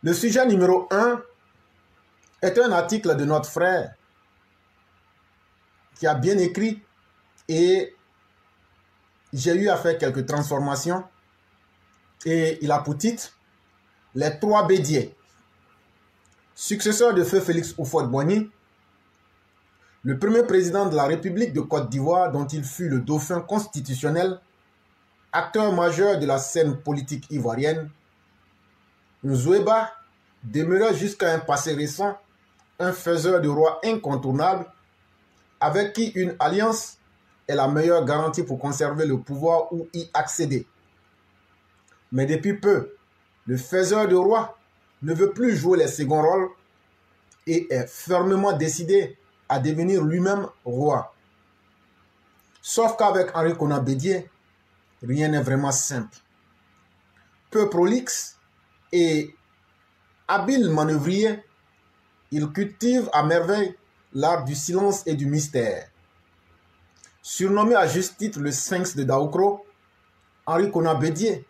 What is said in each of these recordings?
Le sujet numéro 1 est un article de notre frère qui a bien écrit et j'ai eu à faire quelques transformations et il a pour titre « Les trois Bédié ». Successeur de feu Félix Houphouët-Boigny, le premier président de la République de Côte d'Ivoire dont il fut le dauphin constitutionnel, acteur majeur de la scène politique ivoirienne, Nzouéba demeurait jusqu'à un passé récent un faiseur de roi incontournable avec qui une alliance est la meilleure garantie pour conserver le pouvoir ou y accéder. Mais depuis peu, le faiseur de roi ne veut plus jouer les seconds rôles et est fermement décidé à devenir lui-même roi. Sauf qu'avec Henri Konan Bédié, rien n'est vraiment simple. Peu prolixe et habile manœuvrier, il cultive à merveille l'art du silence et du mystère. Surnommé à juste titre le Sphinx de Daoukro, Henri Konan Bédié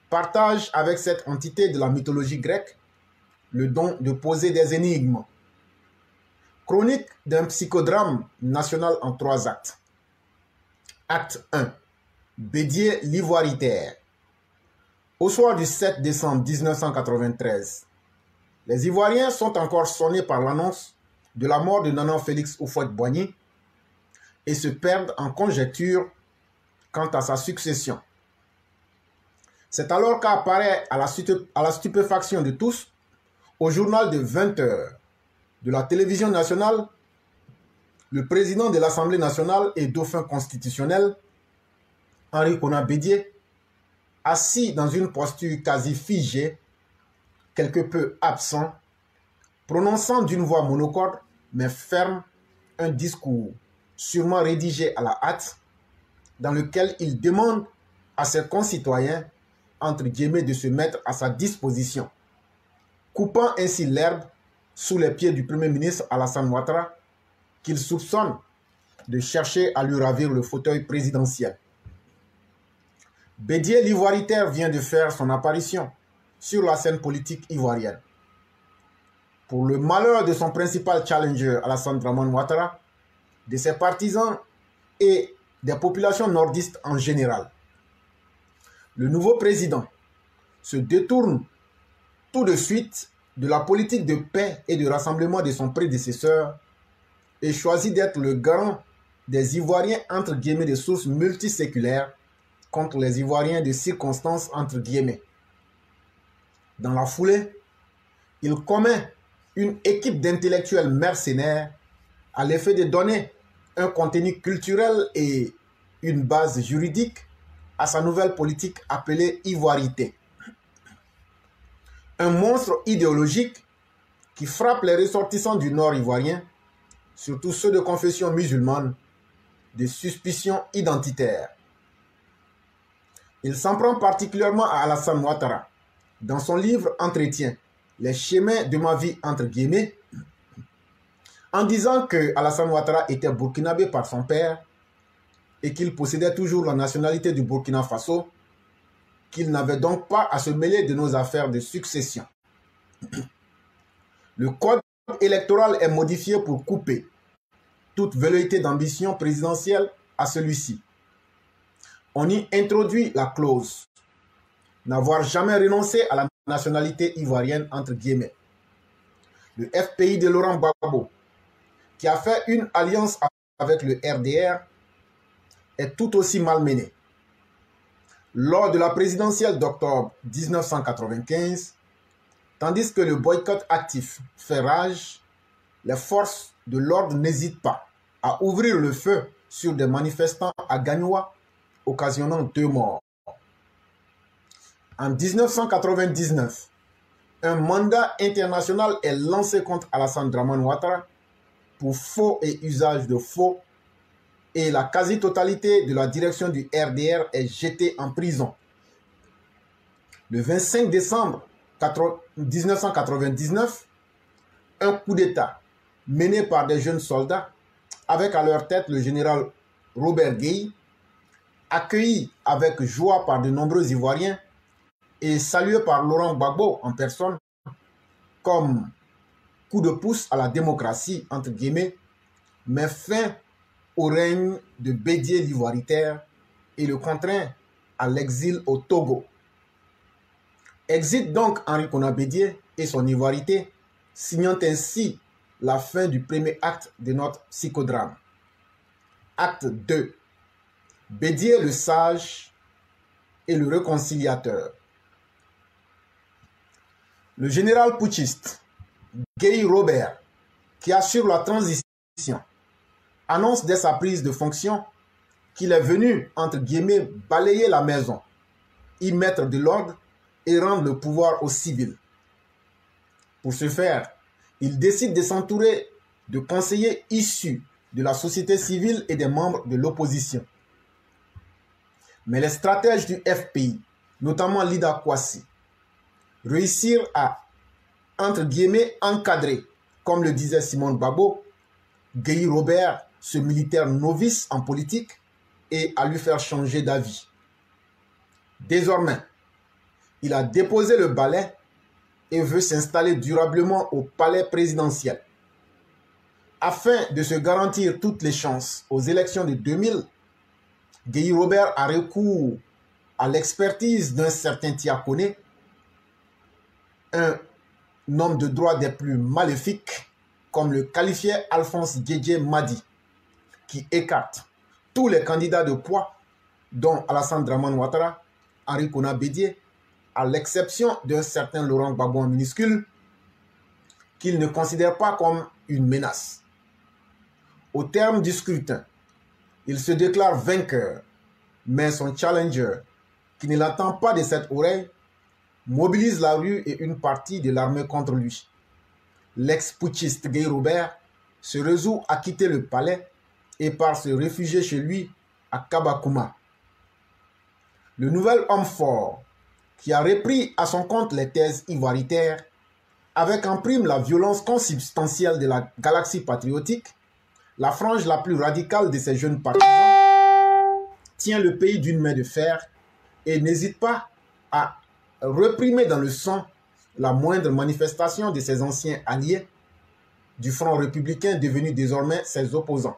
partage avec cette entité de la mythologie grecque le don de poser des énigmes. Chronique d'un psychodrame national en 3 actes. Acte 1. Bédié l'ivoiritaire. Au soir du 7 décembre 1993, les Ivoiriens sont encore sonnés par l'annonce de la mort de Nanan Félix Houphouët-Boigny et se perdent en conjecture quant à sa succession. C'est alors qu'apparaît à la stupéfaction de tous, au journal de 20 h de la télévision nationale, le président de l'Assemblée nationale et dauphin constitutionnel, Henri Konan Bédié, assis dans une posture quasi figée, quelque peu absent, prononçant d'une voix monocorde mais ferme un discours sûrement rédigé à la hâte, dans lequel il demande à ses concitoyens, entre guillemets, de se mettre à sa disposition, coupant ainsi l'herbe sous les pieds du Premier ministre Alassane Ouattara, qu'il soupçonne de chercher à lui ravir le fauteuil présidentiel. Bédié l'ivoiritaire vient de faire son apparition sur la scène politique ivoirienne. Pour le malheur de son principal challenger Alassane Dramane Ouattara, de ses partisans et des populations nordistes en général, le nouveau président se détourne tout de suite de la politique de paix et de rassemblement de son prédécesseur et choisit d'être le garant des Ivoiriens entre guillemets de sources multiséculaires contre les Ivoiriens de circonstances entre guillemets. Dans la foulée, il commet une équipe d'intellectuels mercenaires à l'effet de donner un contenu culturel et une base juridique à sa nouvelle politique appelée ivoirité. Un monstre idéologique qui frappe les ressortissants du Nord ivoirien, surtout ceux de confession musulmane, des suspicions identitaires. Il s'en prend particulièrement à Alassane Ouattara, dans son livre Entretien, les chemins de ma vie entre guillemets, en disant que Alassane Ouattara était burkinabé par son père et qu'il possédait toujours la nationalité du Burkina Faso, qu'il n'avait donc pas à se mêler de nos affaires de succession. Le code électoral est modifié pour couper toute velléité d'ambition présidentielle à celui-ci. On y introduit la clause n'avoir jamais renoncé à la nationalité ivoirienne entre guillemets. Le FPI de Laurent Gbagbo, qui a fait une alliance avec le RDR, est tout aussi malmené. Lors de la présidentielle d'octobre 1995, tandis que le boycott actif fait rage, les forces de l'ordre n'hésitent pas à ouvrir le feu sur des manifestants à Gagnoua, occasionnant 2 morts. En 1999, un mandat international est lancé contre Alassane Dramane Ouattara pour faux et usage de faux et la quasi-totalité de la direction du RDR est jetée en prison. Le 25 décembre 1999, un coup d'État mené par des jeunes soldats, avec à leur tête le général Robert Gueye, accueilli avec joie par de nombreux Ivoiriens et salué par Laurent Gbagbo en personne, comme coup de pouce à la démocratie, entre guillemets, met fin au règne de Bédié l'Ivoiritaire et le contraint à l'exil au Togo. Exit donc Henri Konan Bédié et son ivoirité, signant ainsi la fin du premier acte de notre psychodrame. Acte 2. Bédié le sage et le réconciliateur. Le général putschiste Guy Robert, qui assure la transition, annonce dès sa prise de fonction qu'il est venu, entre guillemets, balayer la maison, y mettre de l'ordre et rendre le pouvoir aux civils. Pour ce faire, il décide de s'entourer de conseillers issus de la société civile et des membres de l'opposition. Mais les stratèges du FPI, notamment Lida Kwasi, réussirent à, entre guillemets, encadrer, comme le disait Simone Babo, Guy Robert, ce militaire novice en politique, et à lui faire changer d'avis. Désormais, il a déposé le balai et veut s'installer durablement au palais présidentiel. Afin de se garantir toutes les chances aux élections de 2000, Guy Robert a recours à l'expertise d'un certain Tiakone, un homme de droit des plus maléfiques, comme le qualifiait Alphonse Diédié Madi, qui écarte tous les candidats de poids, dont Alassane Dramane Ouattara, Henri Konan Bédié, à l'exception d'un certain Laurent Gbagbo en minuscule, qu'il ne considère pas comme une menace. Au terme du scrutin, il se déclare vainqueur, mais son challenger, qui ne l'attend pas de cette oreille, mobilise la rue et une partie de l'armée contre lui. L'ex-putschiste Guy Robert se résout à quitter le palais et part se réfugier chez lui à Kabakouma. Le nouvel homme fort, qui a repris à son compte les thèses ivoiritaires, avec en prime la violence consubstantielle de la galaxie patriotique, la frange la plus radicale de ses jeunes partisans, tient le pays d'une main de fer et n'hésite pas à réprimer dans le sang la moindre manifestation de ses anciens alliés du Front républicain devenus désormais ses opposants.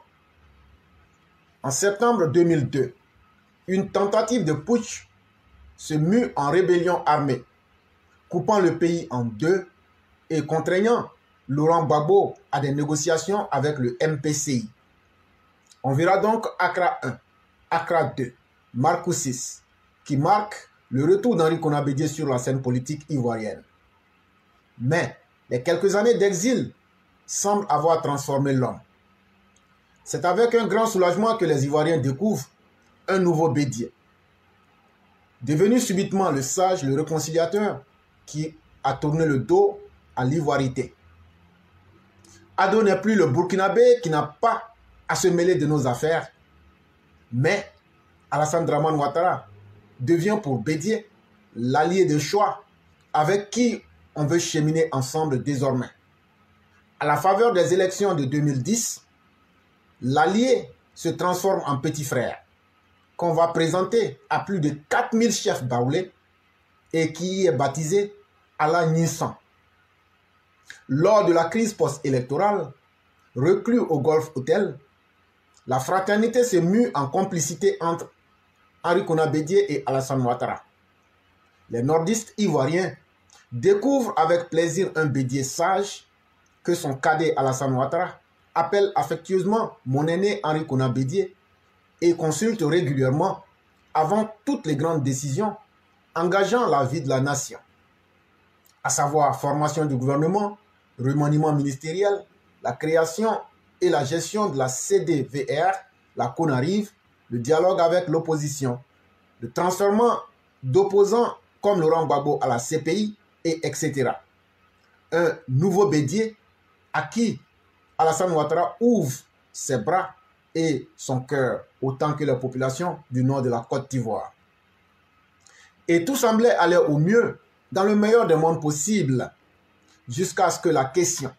En septembre 2002, une tentative de putsch se mue en rébellion armée, coupant le pays en deux et contraignant Laurent Gbagbo à des négociations avec le MPCI. On verra donc Accra 1, Accra 2, Marcou 6, qui marque le retour d'Henri Konan Bédié sur la scène politique ivoirienne. Mais les quelques années d'exil semblent avoir transformé l'homme. C'est avec un grand soulagement que les Ivoiriens découvrent un nouveau Bédié. Devenu subitement le sage, le réconciliateur, qui a tourné le dos à l'ivoirité. Ado n'est plus le Burkinabé qui n'a pas à se mêler de nos affaires, mais Alassane Dramane Ouattara devient pour Bédié l'allié de choix avec qui on veut cheminer ensemble désormais. À la faveur des élections de 2010, l'allié se transforme en petit frère, qu'on va présenter à plus de 4000 chefs baoulés et qui est baptisé Ala Nissan. Lors de la crise post-électorale, reclus au Golf Hotel, la fraternité s'est mue en complicité entre Henri Konan Bédié et Alassane Ouattara. Les nordistes ivoiriens découvrent avec plaisir un Bédié sage que son cadet Alassane Ouattara appelle affectueusement mon aîné Henri Konan Bédié et consulte régulièrement avant toutes les grandes décisions engageant la vie de la nation, à savoir formation du gouvernement, remaniement ministériel, la création et la gestion de la CDVR, la CONARIV, le dialogue avec l'opposition, le transfèrement d'opposants comme Laurent Gbagbo à la CPI, et etc. Un nouveau Bédié à qui Alassane Ouattara ouvre ses bras et son cœur, autant que la population du nord de la Côte d'Ivoire. Et tout semblait aller au mieux, dans le meilleur des mondes possibles, jusqu'à ce que la question,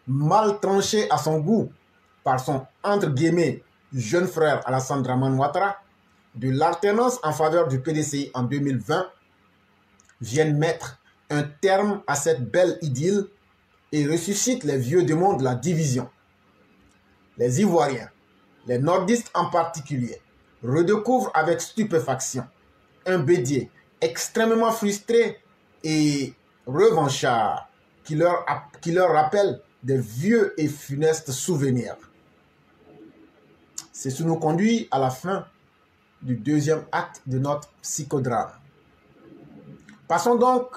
mal tranchée à son goût par son entre guillemets jeune frère Alassane Dramane Ouattara, de l'alternance en faveur du PDCI en 2020, vienne mettre un terme à cette belle idylle et ressuscite les vieux démons de la division. Les Ivoiriens, les nordistes en particulier, redécouvrent avec stupéfaction un Bédié extrêmement frustré et revanchard qui leur rappelle des vieux et funestes souvenirs. C'est ce qui nous conduit à la fin du deuxième acte de notre psychodrame. Passons donc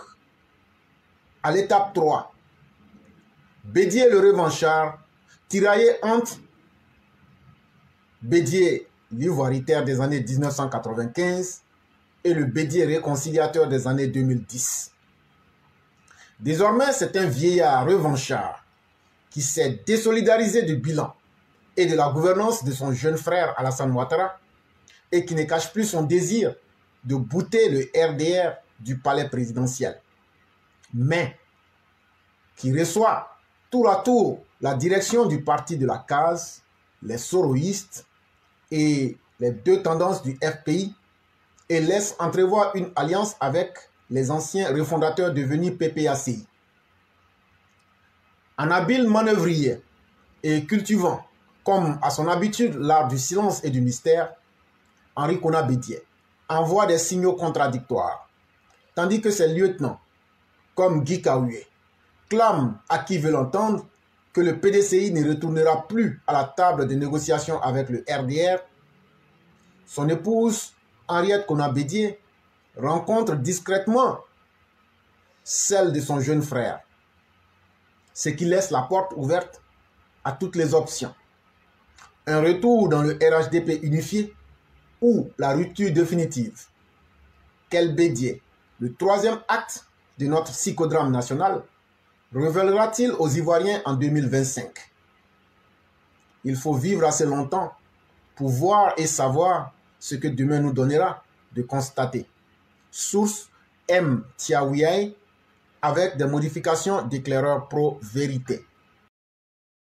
à l'étape 3. Bédié le revanchard, tiraillé entre Bédié l'ivoiritaire des années 1995 et le Bédié réconciliateur des années 2010. Désormais, c'est un vieillard revanchard qui s'est désolidarisé du bilan et de la gouvernance de son jeune frère Alassane Ouattara et qui ne cache plus son désir de bouter le RDR du palais présidentiel, mais qui reçoit tour à tour la direction du parti de la case, les soroïstes et les deux tendances du FPI et laisse entrevoir une alliance avec les anciens refondateurs devenus PPACI. En habile manœuvrier et cultivant, comme à son habitude, l'art du silence et du mystère, Henri Konan Bédié envoie des signaux contradictoires, tandis que ses lieutenants, comme Guy Kaoué, clament à qui veut l'entendre que le PDCI ne retournera plus à la table de négociation avec le RDR. Son épouse, Henriette Konan Bédié, rencontre discrètement celle de son jeune frère, ce qui laisse la porte ouverte à toutes les options. Un retour dans le RHDP unifié ou la rupture définitive. Quel Bédié, le troisième acte de notre psychodrame national, révélera-t-il aux Ivoiriens en 2025? Il faut vivre assez longtemps pour voir et savoir ce que demain nous donnera de constater. Source M. Tiaouiaï avec des modifications d'éclaireur pro-vérité.